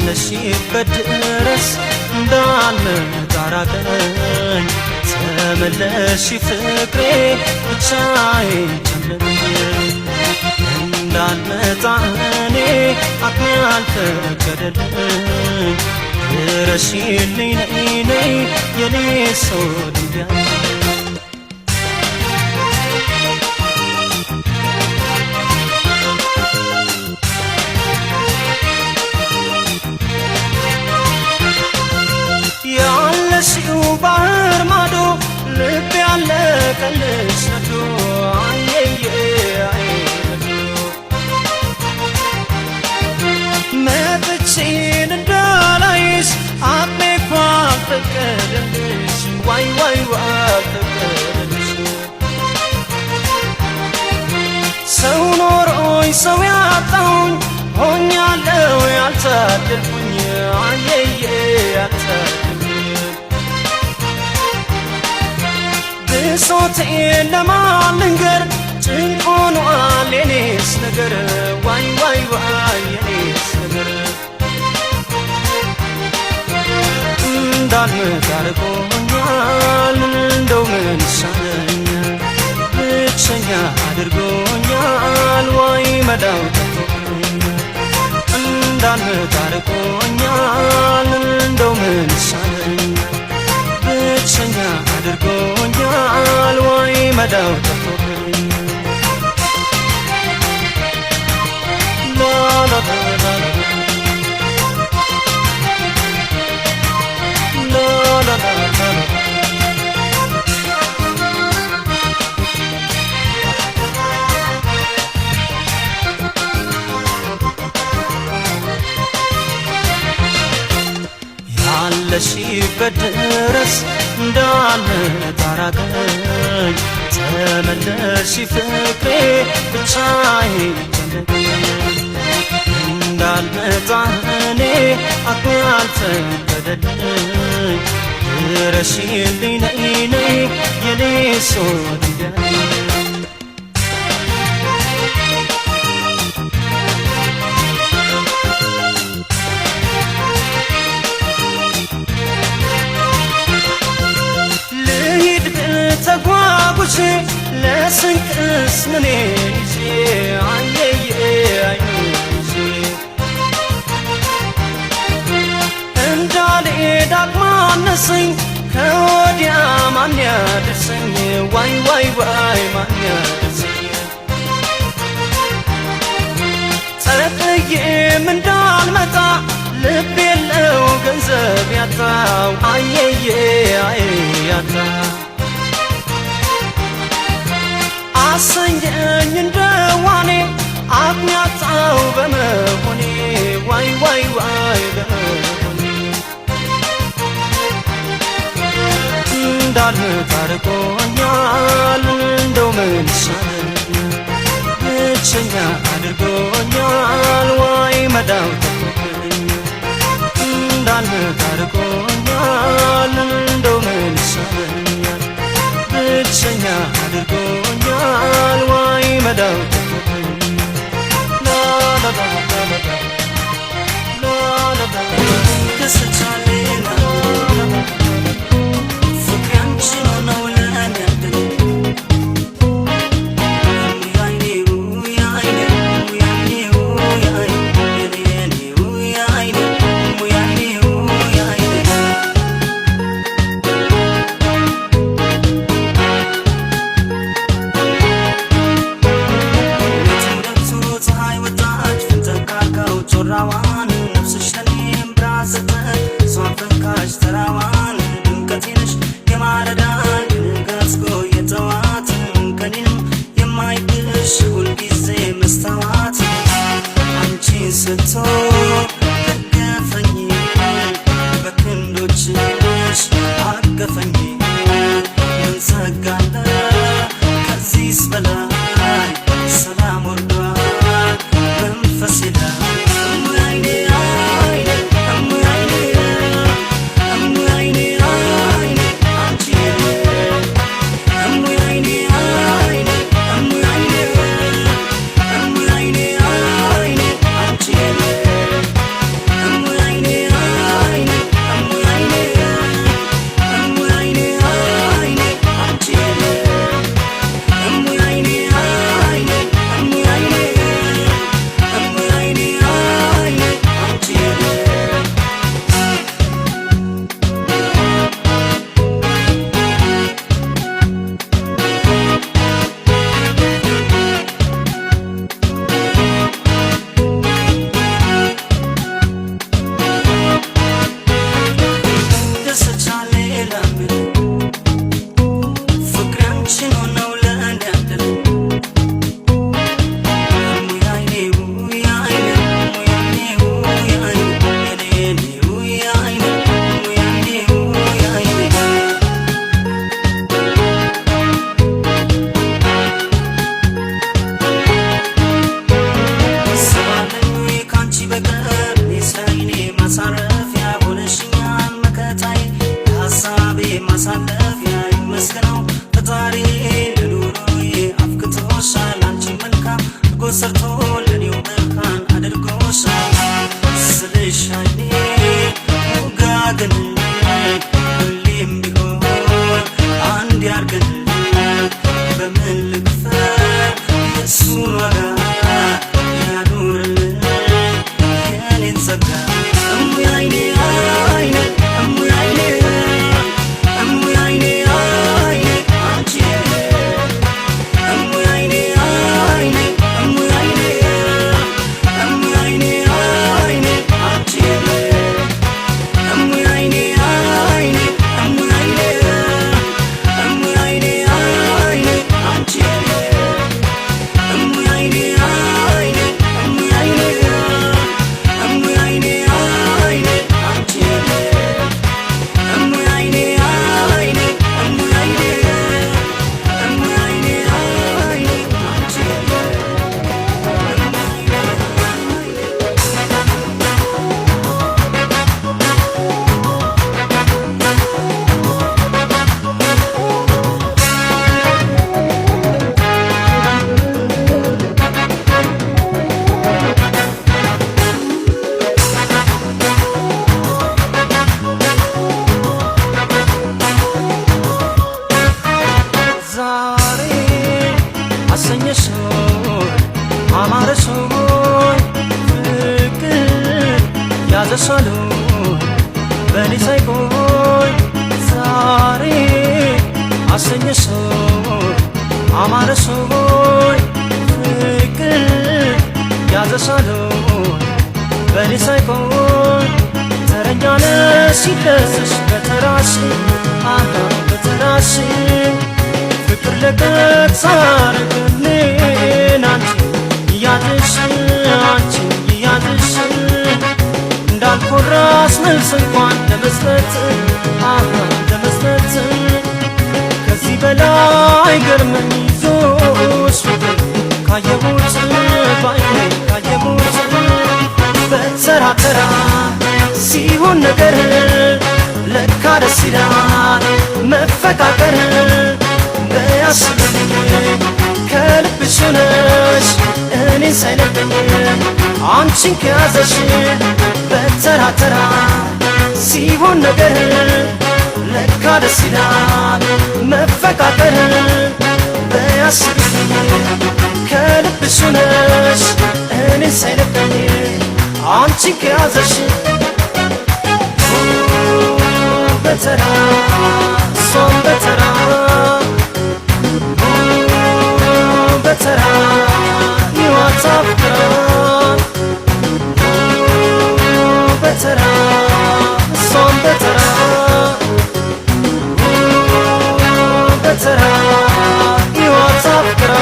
ያለሽበት ድረስ እንዳልመጣ ራቀኝ ተመለሽ ፍቅሬ ብቻዬን ጨነቀኝ እንዳልመጣ እኔ አቅሜ አልፈቀደልኝ ድረሽልኝ ነይ ነይ የኔ ሰው ድንጋይ ያለሽው ባህር ማዶ ልብ ያለቀልሽ ነዶ አየየ አይነዶ መጥቼን እንዳላይሽ አቅሜ እኮ አልፈቀደልሽ ዋይ ዋይ አልፈቀደልሽ ሰው ኖሮኝ ሰው ያጣሁኝ ሆኛለሁ ያልታደልኩኝ አየየ ያልታደልኩኝ ብሶቴን ለማን ልንገር ጭንቅ ሆኗል የኔስ ነገር ዋይ ዋይ ዋይ የኔስ ነገር እንዳልመጣ አድርጎኛል እንደው ምን ይሻለኛል ብቸኛ አድርጎኛል ዋይ መዳው ጠፍቶኛል እንዳልመጣ አድርጎኛል እንደው ምን ይሻለኛል ብቸኛ አድርጎኛል ዋይ መዳው ጠፍቶኛል ያለሽበት ድረስ እንዳልመጣ ራቀኝ ተመለሽ ፍቅሬ ብቻዬን ጨነቀኝ እንዳልመጣ እኔ አቅሜ አልፈቀደልኝ ድረሽልኝ ነይ ነይ የኔ ሰው ድንጋይ ተጓጉቼ ለስንቅስ ምን ይዤ አየየ አይንዤ እንዳልሄድ አቅማነሰኝ ከወዲያ ማን ያደርሰኝ ዋይ ዋይ ዋይ ማን ያደርሰኝ ጠርጥዬም እንዳልመጣ ልብ የለው ገንዘብ ያጣው አየየ አይ ያጣ አሰኘኝ እንደዋኔ አቅሜ አጣው በመሆኔ ዋይ ዋይ ዋይ በመሆኔ እንዳልመጣ አድርጎኛል እንደው ምን ይሻለኛል ብቸኛ አድርጎኛል ዋይ መዳው ጠፍቶኛል እንዳልመጣ አድርጎኛል እንደው ምን ይሻለኛል ብቸኛ አድርጎኛል ዋይ መዳው ተሰቻለና ፍቅሬ አንቺ ነው ለኔ ያደለ ራዋን ነፍስሽ ለኔም ብራዘበት ሷፈካሽ ተራዋን ድምቀቴነሽ የማለዳን ገጽጎ የተዋት ከኔንም የማይብሽ ሁልጊዜ መስታዋት አንቺን ስቶ ደገፈኝ በክንዶችሽ አቀፈኝ ምን ጸጋለ ከዚህስ በላይ ሰላም ወርዷል መንፈሴ ላይ እስራኤሌ ማሳረፊያ ሆነሽኛል መከታዬ ሐሳቤ ማሳለፊያ ይመስገነው ፈጣሪ ለኑሮዬ አፍክቶሻል አንቺ መልካም እርጎ ሰርቶ ለኔው መልካም አድርጎሻል ስልሽ አይኔ ውጋግን ሁሌም ቢሆን አንድ ያርገን በምን ልክፈል የእሱን ዋጋ ያኑርልን የኔን ጸጋ እሙይ አይኔ አይኔ እሙይ አይኔ እሙይ አይኔ አይኔ አንቺ እሙይ አይኔ አይኔ እሙይ አይኔ እሙይ አይኔ አይኔ አንቺ እሙይ አይኔ አይኔ እሙይ አይኔ እሙይ አይኔ አይኔ አንቺ እሙይ አይኔ አይኔ እሙይ አይኔ እሙይ አይኔ አይኔ አንቺ እሙይ አይኔ አይኔ እሙይ አይኔ እሙይ አይኔ አይኔ አንቺ ዛሬ አሰኘሽኝ አማረሽኝ ፍቅር ያዘሻል በኔ ሳይቆይ ዛሬ አሰኘሽኝ አማረሽኝ ፍቅር ያዘሻል በኔ ሳይቆይ ተረኛ ነሽ ሲደርስሽ በተራሽ በተራሽ ፍቅር ለቀቅ ሳረግልን አንቺ እያዝሽ አንቺ እያዝሽ እንዳልኮራስ መልስ እንኳን ለመስጠት ለመስጠት ከዚህ በላይ ገርመኝ ይዞሽ ፍቅር ካየሁት ባይኔ ካየሁት በተራ ተራ ሲሆን ነገር ለካ ደስ ይላል መፈቃቀር በያስብልኝ ከልብሽ ሆነሽ እኔን ሳይለብኝ አንቺን ከያዘሽ በተራ ተራ ሲሆን ነገር ለካ ደስ ይላል መፈቃቀር በያስብልኝ ከልብሽ ሆነሽ እኔን ሳይለብኝ አንቺን ከያዘሽ በተራ እሷም በተራ በተራ ሕይወት አፍቅራ በተራ እሷም በተራ በተራ ሕይወት አፍቅራ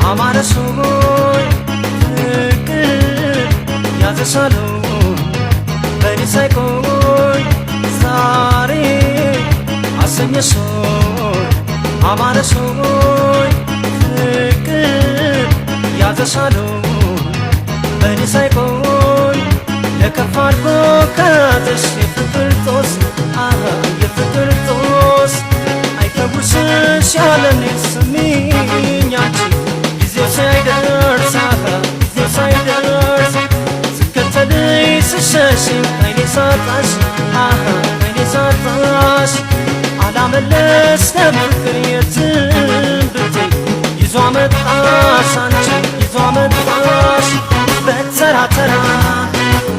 አማረሽኝ ፍቅር ያዘሻል በኔ ሳይቆይ ዛሬ አሰኘሽኝ አማረሽኝ ፍቅር ያዘሻል በኔ ሳይቆይ ለከፋ አድርጎ ከያዘሽ የፍቅር ጦስ የፍቅር ጦስ አይከቡስሽ ያለኔ ስሚኝ አንቺ ጊዜው ሳይደርስ ጊዜው ሳይደርስ ስከተልሽ ስሸሽኝ ከዓይኔ ሳጣሽ ከዓይኔ ሳጣሽ አላመለስ ከፍቅር የትም ብትይ ይዞ አመጣሽ አንቺ ይዞ አመጣሽ በተራ ተራ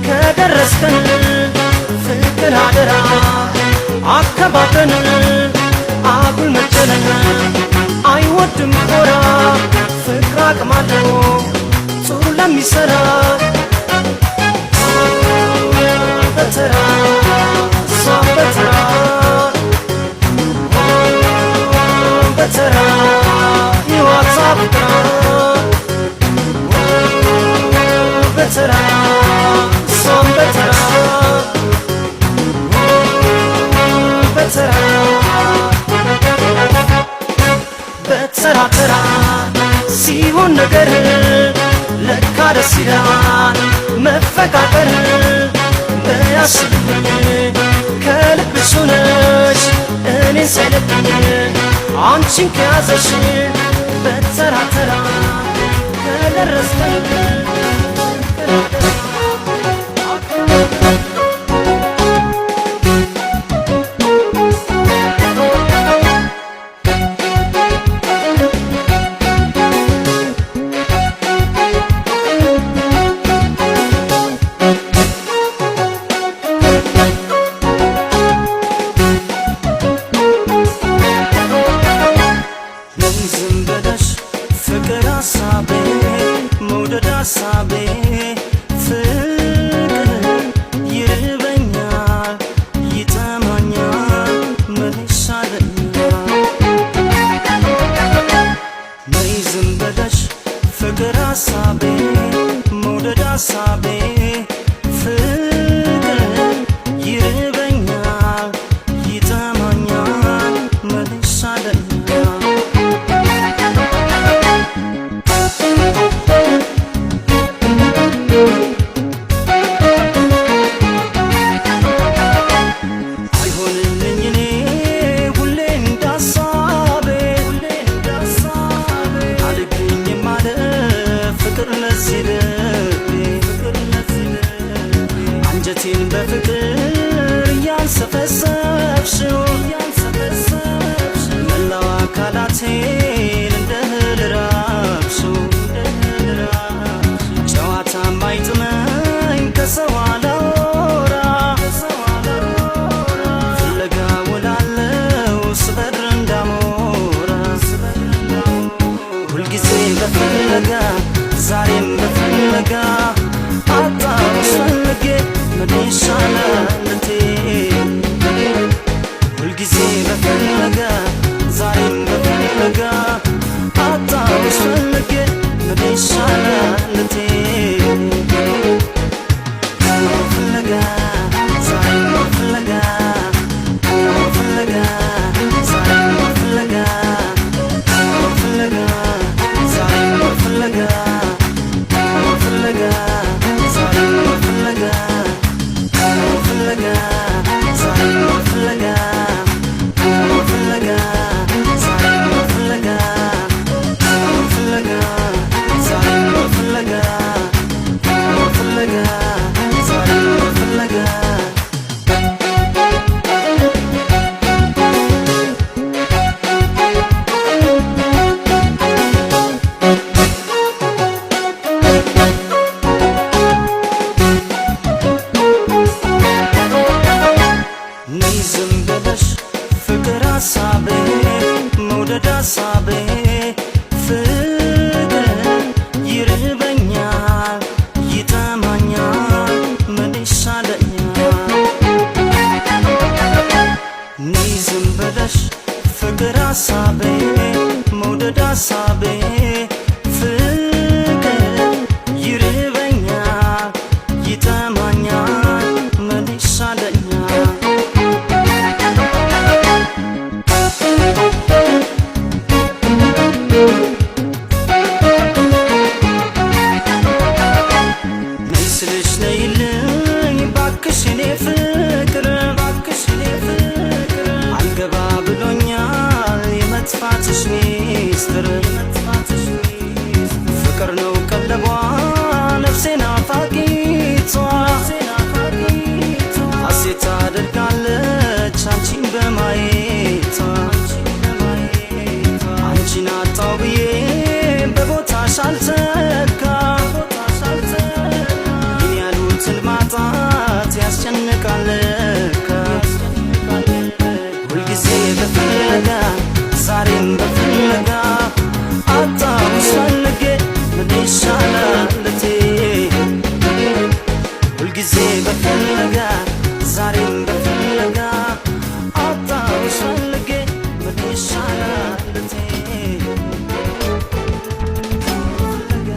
ከደረስከን ፍቅር አደራ አከባበን አጉል መጨነቅ አይወድም ኮራ ፍቅር አቅም አለው ጥሩ ለሚሰራ በተራ እሷም በተራ በተራ ሕይወት አፍቅራ በተራ እሷም በተራ በተራ በተራ ተራ ሲሆን ነገር ለካ ደስ ይላል መፈቃቀር በያስብኝ ከልብሽ ሆነሽ እኔን ሳይለብኝ አንቺን ከያዘሽ በተራ ተራ ከደረስከኝ ሀሳቤ ፍቅር ይርበኛል ይጠማኛል ምን ይሻለኛል ነይ ዝም ብለሽ ፍቅር ሀሳቤ መውደድ ሀሳቤ ፍቅር ይርበኛል ይጠማኛል ምን ይሻለኛል አንጀቴን በፍቅር እያንሰፈሰፍሽው መላው አካላቴን እንደ እህል ራብሽው ጨዋታ ማይጥመኝ ከሰው አላወራ ፍለጋ ውላለው ስበር እንዳሞራ ሁልጊዜ በፍለጋ ዛሬም በፍለጋ አጣሁሽ ፈልጌ ምን ይሻላል እቴ ሁልጊዜ በፍለጋ ዛሬም በፍለጋ አጣሁሽ ፈልጌ ምን ይሻላል እቴ ፍለጋ ዛሬም በፍለጋ ፍለጋ ዛሬም በፍለጋ ፍለጋ ዛሬም በፍለጋ ፍለጋ ዛሬም በፍለጋ ፍለጋ ዛሬም በፍለጋ ፍለጋ ዛሬም በፍለጋ ፍለጋ ዛሬም በፍለጋ ፍለጋ ዛሬም በፍለጋ ነይ ዝም ብለሽ ፍቅር ሀሳቤ መውደድ ሀሳቤ ፍቅር ይርበኛል ይጠማኛል ምን ይሻለኛል ነይ ዝም ብለሽ ፍቅር ሀሳቤ መውደድ ሀሳቤ ፍቅር ይርበኛል ይጠማኛል ምን ይሻለኛል ነይ ስልሽ ነይልኝ ባክሽ እኔ ፍቅር አልገባ ብሎኛል የመጥፋትሽ ሚስጥር ፍቅር ነው ቀለቧ ነፍሴ ናፋቂቷ ሐሴት አደርጋለች አንቺን በማየቷ አንቺን አጣው ብዬ በቦታሽ አልተካ ይህን ያሉትን ማጣት ያስጨንቃል ለካ ሁልጊዜ በፍለጋ ዛሬም በፍለጋ አጣሁሽ ፈልጌ ምን ይሻላል እቴ ሁልጊዜ በፍለጋ ዛሬም በፍለጋ አጣሁሽ ፈልጌ ምን ይሻላል እቴ ፍለጋ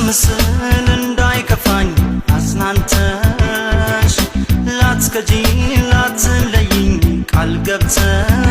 ምስል እንዳይከፋኝ አጽናንተሽ ላትከጂ ላትለይኝ ቃል ገብተሽ